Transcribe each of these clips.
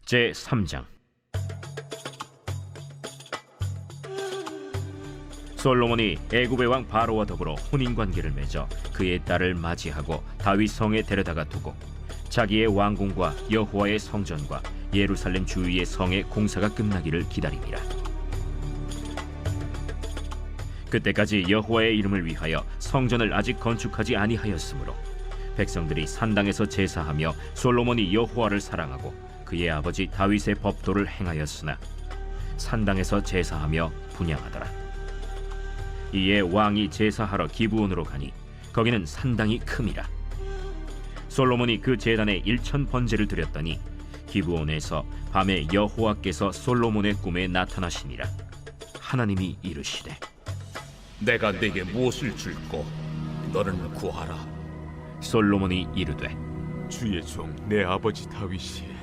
제3장. 솔로몬이 애굽의 왕 바로와 더불어 혼인관계를 맺어 그의 딸을 맞이하고 다윗 성에 데려다가 두고 자기의 왕궁과 여호와의 성전과 예루살렘 주위의 성의 공사가 끝나기를 기다리니라. 그때까지 여호와의 이름을 위하여 성전을 아직 건축하지 아니하였으므로 백성들이 산당에서 제사하며 솔로몬이 여호와를 사랑하고 그의 아버지 다윗의 법도를 행하였으나 산당에서 제사하며 분향하더라. 이에 왕이 제사하러 기브온으로 가니 거기는 산당이 큼이라. 솔로몬이 그 제단에 1000번제를 드렸더니 기브온에서 밤에 여호와께서 솔로몬의 꿈에 나타나시니라. 하나님이 이르시되 내가 네게 무엇을 줄꼬 너는 구하라. 솔로몬이 이르되 주의 종 내 아버지 다윗이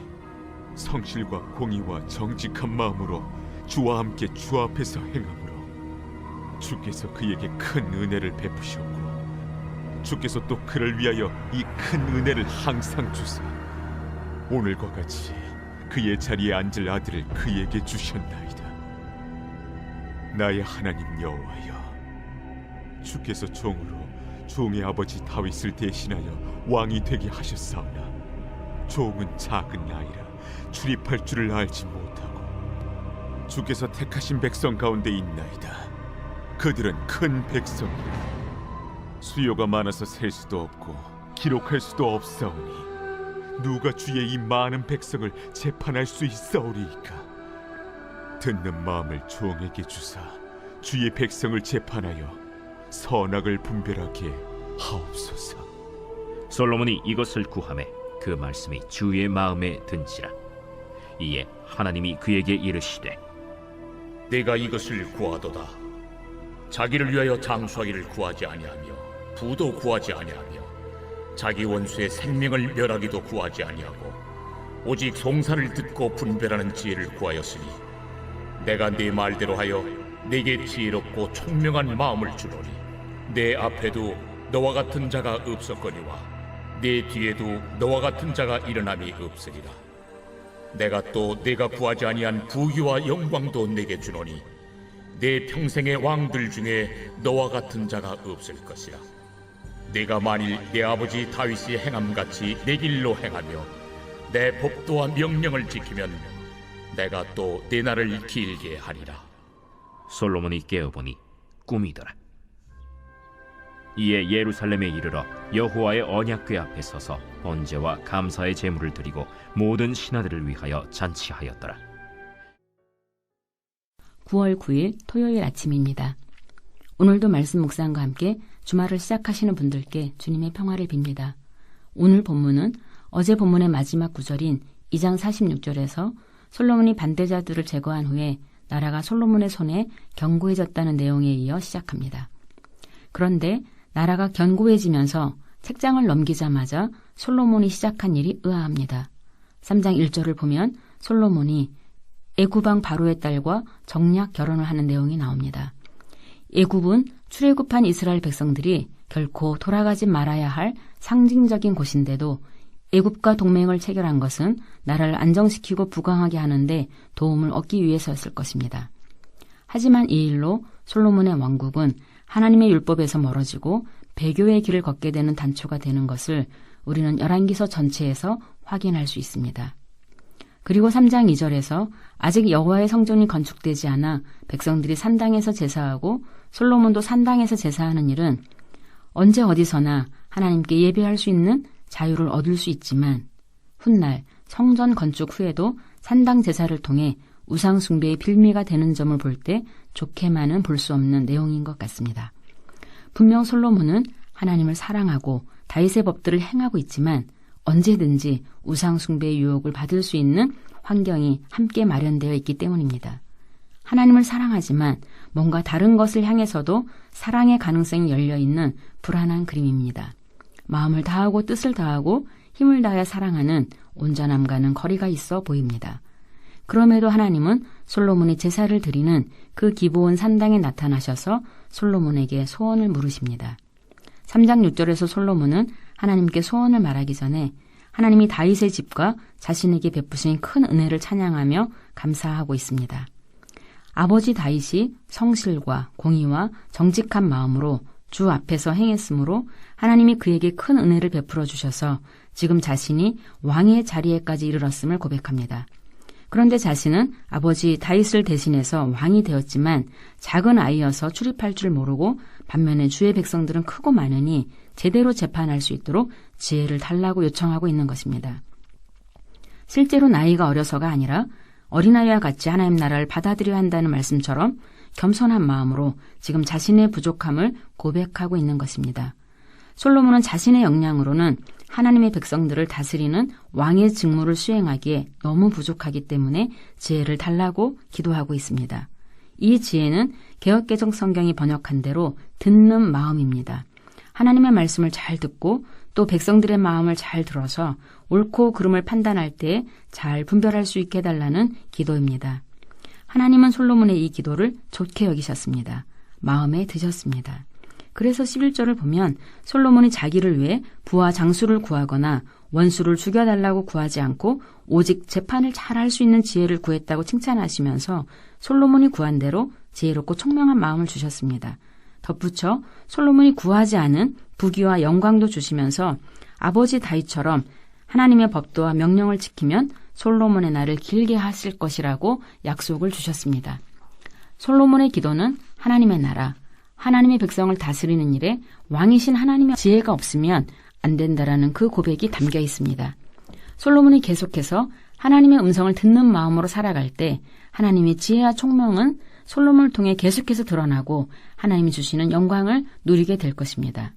성실과 공의와 정직한 마음으로 주와 함께 주 앞에서 행함으로 주께서 그에게 큰 은혜를 베푸셨고 주께서 또 그를 위하여 이 큰 은혜를 항상 주사 오늘과 같이 그의 자리에 앉을 아들을 그에게 주셨나이다. 나의 하나님 여호와여, 주께서 종으로 종의 아버지 다윗을 대신하여 왕이 되게 하셨사오나 종은 작은 아이라 출입할 줄을 알지 못하고 주께서 택하신 백성 가운데 있나이다. 그들은 큰 백성이라 수요가 많아서 셀 수도 없고 기록할 수도 없사오니 누가 주의 이 많은 백성을 재판할 수 있사오리이까. 듣는 마음을 종에게 주사 주의 백성을 재판하여 선악을 분별하게 하옵소서. 솔로몬이 이것을 구하매 그 말씀이 주의 마음에 든지라. 이에 하나님이 그에게 이르시되 네가 이것을 구하도다. 자기를 위하여 장수하기를 구하지 아니하며 부도 구하지 아니하며 자기 원수의 생명을 멸하기도 구하지 아니하고 오직 송사를 듣고 분별하는 지혜를 구하였으니 내가 네 말대로 하여 네게 지혜롭고 총명한 마음을 주노니 내 앞에도 너와 같은 자가 없었거니와 내 뒤에도 너와 같은 자가 일어남이 없으리라. 내가 또 네가 구하지 아니한 부귀와 영광도 네게 주노니 내 평생의 왕들 중에 너와 같은 자가 없을 것이라. 네가 만일 내 아버지 다윗이 행함같이 내 길로 행하며 내 법도와 명령을 지키면 내가 또 내 날을 길게 하리라. 솔로몬이 깨어보니 꿈이더라. 이에 예루살렘에 이르러 여호와의 언약궤 앞에 서서 번제와 감사의 제물을 드리고 모든 신하들을 위하여 잔치하였더라. 9월 9일 토요일 아침입니다. 오늘도 말씀 묵상과 함께 주말을 시작하시는 분들께 주님의 평화를 빕니다. 오늘 본문은 어제 본문의 마지막 구절인 2장 46절에서 솔로몬이 반대자들을 제거한 후에 나라가 솔로몬의 손에 견고해졌다는 내용에 이어 시작합니다. 그런데 나라가 견고해지면서 책장을 넘기자마자 솔로몬이 시작한 일이 의아합니다. 3장 1절을 보면 솔로몬이 애굽왕 바로의 딸과 정략 결혼을 하는 내용이 나옵니다. 애굽은 출애굽한 이스라엘 백성들이 결코 돌아가지 말아야 할 상징적인 곳인데도 애굽과 동맹을 체결한 것은 나라를 안정시키고 부강하게 하는데 도움을 얻기 위해서였을 것입니다. 하지만 이 일로 솔로몬의 왕국은 하나님의 율법에서 멀어지고 배교의 길을 걷게 되는 단초가 되는 것을 우리는 열왕기서 전체에서 확인할 수 있습니다. 그리고 3장 2절에서 아직 여호와의 성전이 건축되지 않아 백성들이 산당에서 제사하고 솔로몬도 산당에서 제사하는 일은 언제 어디서나 하나님께 예배할 수 있는 자유를 얻을 수 있지만 훗날 성전 건축 후에도 산당 제사를 통해 우상 숭배의 빌미가 되는 점을 볼 때 좋게만은 볼 수 없는 내용인 것 같습니다. 분명 솔로몬은 하나님을 사랑하고 다윗의 법들을 행하고 있지만 언제든지 우상 숭배의 유혹을 받을 수 있는 환경이 함께 마련되어 있기 때문입니다. 하나님을 사랑하지만 뭔가 다른 것을 향해서도 사랑의 가능성이 열려있는 불안한 그림입니다. 마음을 다하고 뜻을 다하고 힘을 다하여 사랑하는 온전함과는 거리가 있어 보입니다. 그럼에도 하나님은 솔로몬이 제사를 드리는 그 기브온 산당에 나타나셔서 솔로몬에게 소원을 물으십니다. 3장 6절에서 솔로몬은 하나님께 소원을 말하기 전에 하나님이 다윗의 집과 자신에게 베푸신 큰 은혜를 찬양하며 감사하고 있습니다. 아버지 다윗이 성실과 공의와 정직한 마음으로 주 앞에서 행했으므로 하나님이 그에게 큰 은혜를 베풀어 주셔서 지금 자신이 왕의 자리에까지 이르렀음을 고백합니다. 그런데 자신은 아버지 다윗을 대신해서 왕이 되었지만 작은 아이여서 출입할 줄 모르고 반면에 주의 백성들은 크고 많으니 제대로 재판할 수 있도록 지혜를 달라고 요청하고 있는 것입니다. 실제로 나이가 어려서가 아니라 어린아이와 같이 하나님 나라를 받아들여야 한다는 말씀처럼 겸손한 마음으로 지금 자신의 부족함을 고백하고 있는 것입니다. 솔로몬은 자신의 역량으로는 하나님의 백성들을 다스리는 왕의 직무를 수행하기에 너무 부족하기 때문에 지혜를 달라고 기도하고 있습니다. 이 지혜는 개역개정 성경이 번역한 대로 듣는 마음입니다. 하나님의 말씀을 잘 듣고 또 백성들의 마음을 잘 들어서 옳고 그름을 판단할 때 잘 분별할 수 있게 해달라는 기도입니다. 하나님은 솔로몬의 이 기도를 좋게 여기셨습니다. 마음에 드셨습니다. 그래서 11절을 보면 솔로몬이 자기를 위해 부하 장수를 구하거나 원수를 죽여달라고 구하지 않고 오직 재판을 잘 할 수 있는 지혜를 구했다고 칭찬하시면서 솔로몬이 구한 대로 지혜롭고 총명한 마음을 주셨습니다. 덧붙여 솔로몬이 구하지 않은 부귀와 영광도 주시면서 아버지 다윗처럼 하나님의 법도와 명령을 지키면 솔로몬의 날을 길게 하실 것이라고 약속을 주셨습니다. 솔로몬의 기도는 하나님의 나라, 하나님의 백성을 다스리는 일에 왕이신 하나님의 지혜가 없으면 안 된다라는 그 고백이 담겨 있습니다. 솔로몬이 계속해서 하나님의 음성을 듣는 마음으로 살아갈 때 하나님의 지혜와 총명은 솔로몬을 통해 계속해서 드러나고 하나님이 주시는 영광을 누리게 될 것입니다.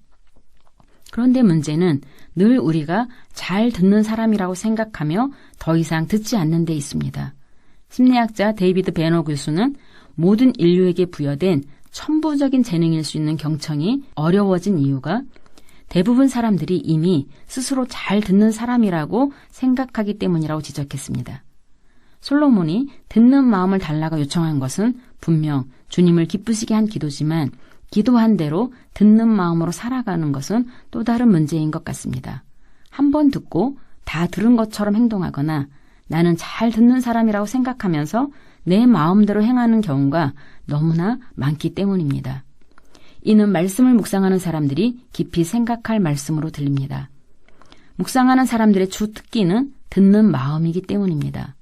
그런데 문제는 늘 우리가 잘 듣는 사람이라고 생각하며 더 이상 듣지 않는 데 있습니다. 심리학자 데이비드 베너 교수는 모든 인류에게 부여된 천부적인 재능일 수 있는 경청이 어려워진 이유가 대부분 사람들이 이미 스스로 잘 듣는 사람이라고 생각하기 때문이라고 지적했습니다. 솔로몬이 듣는 마음을 달라고 요청한 것은 분명 주님을 기쁘시게 한 기도지만 기도한 대로 듣는 마음으로 살아가는 것은 또 다른 문제인 것 같습니다. 한 번 듣고 다 들은 것처럼 행동하거나 나는 잘 듣는 사람이라고 생각하면서 내 마음대로 행하는 경우가 너무나 많기 때문입니다. 이는 말씀을 묵상하는 사람들이 깊이 생각할 말씀으로 들립니다. 묵상하는 사람들의 주 특기는 듣는 마음이기 때문입니다.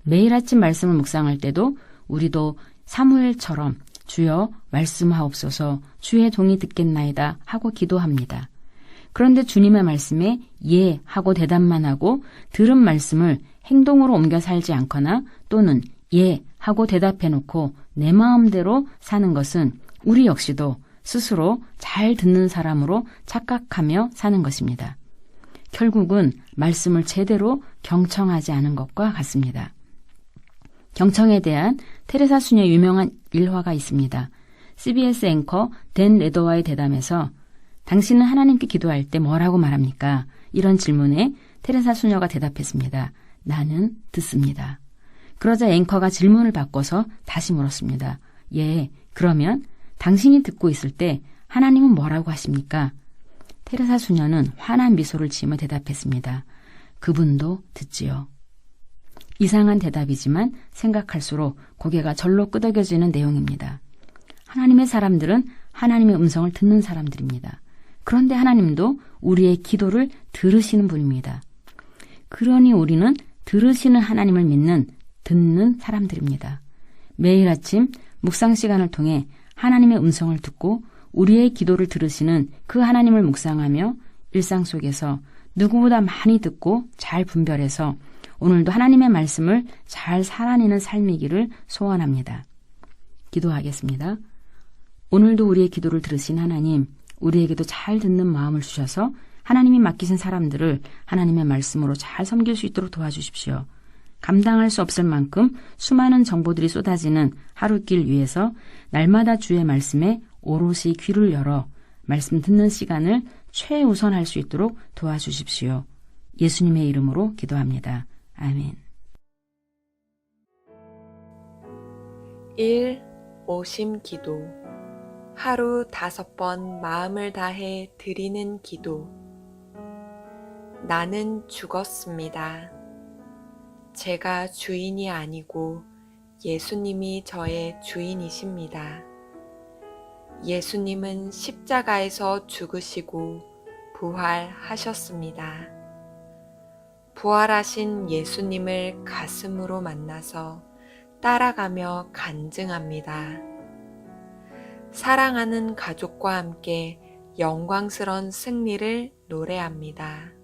매일 아침 말씀을 묵상할 때도 우리도 사무엘처럼 주여 말씀하옵소서 주의 종이 듣겠나이다 하고 기도합니다. 그런데 주님의 말씀에 예 하고 대답만 하고 들은 말씀을 행동으로 옮겨 살지 않거나 또는 예 하고 대답해놓고 내 마음대로 사는 것은 우리 역시도 스스로 잘 듣는 사람으로 착각하며 사는 것입니다. 결국은 말씀을 제대로 경청하지 않은 것과 같습니다. 경청에 대한 테레사 수녀의 유명한 일화가 있습니다. CBS 앵커 댄 레더와의 대담에서 당신은 하나님께 기도할 때 뭐라고 말합니까? 이런 질문에 테레사 수녀가 대답했습니다. 나는 듣습니다. 그러자 앵커가 질문을 바꿔서 다시 물었습니다. 예, 그러면 당신이 듣고 있을 때 하나님은 뭐라고 하십니까? 테레사 수녀는 환한 미소를 지으며 대답했습니다. 그분도 듣지요. 이상한 대답이지만 생각할수록 고개가 절로 끄덕여지는 내용입니다. 하나님의 사람들은 하나님의 음성을 듣는 사람들입니다. 그런데 하나님도 우리의 기도를 들으시는 분입니다. 그러니 우리는 들으시는 하나님을 믿는 듣는 사람들입니다. 매일 아침 묵상 시간을 통해 하나님의 음성을 듣고 우리의 기도를 들으시는 그 하나님을 묵상하며 일상 속에서 누구보다 많이 듣고 잘 분별해서 오늘도 하나님의 말씀을 잘 살아내는 삶이기를 소원합니다. 기도하겠습니다. 오늘도 우리의 기도를 들으신 하나님, 우리에게도 잘 듣는 마음을 주셔서 하나님이 맡기신 사람들을 하나님의 말씀으로 잘 섬길 수 있도록 도와주십시오. 감당할 수 없을 만큼 수많은 정보들이 쏟아지는 하루길 위에서 날마다 주의 말씀에 오롯이 귀를 열어 말씀 듣는 시간을 최우선할 수 있도록 도와주십시오. 예수님의 이름으로 기도합니다. 아멘. 1. 오심 기도. 하루 5번 마음을 다해 드리는 기도. 나는 죽었습니다. 제가 주인이 아니고 예수님이 저의 주인이십니다. 예수님은 십자가에서 죽으시고 부활하셨습니다. 부활하신 예수님을 가슴으로 만나서 따라가며 간증합니다. 사랑하는 가족과 함께 영광스러운 승리를 노래합니다.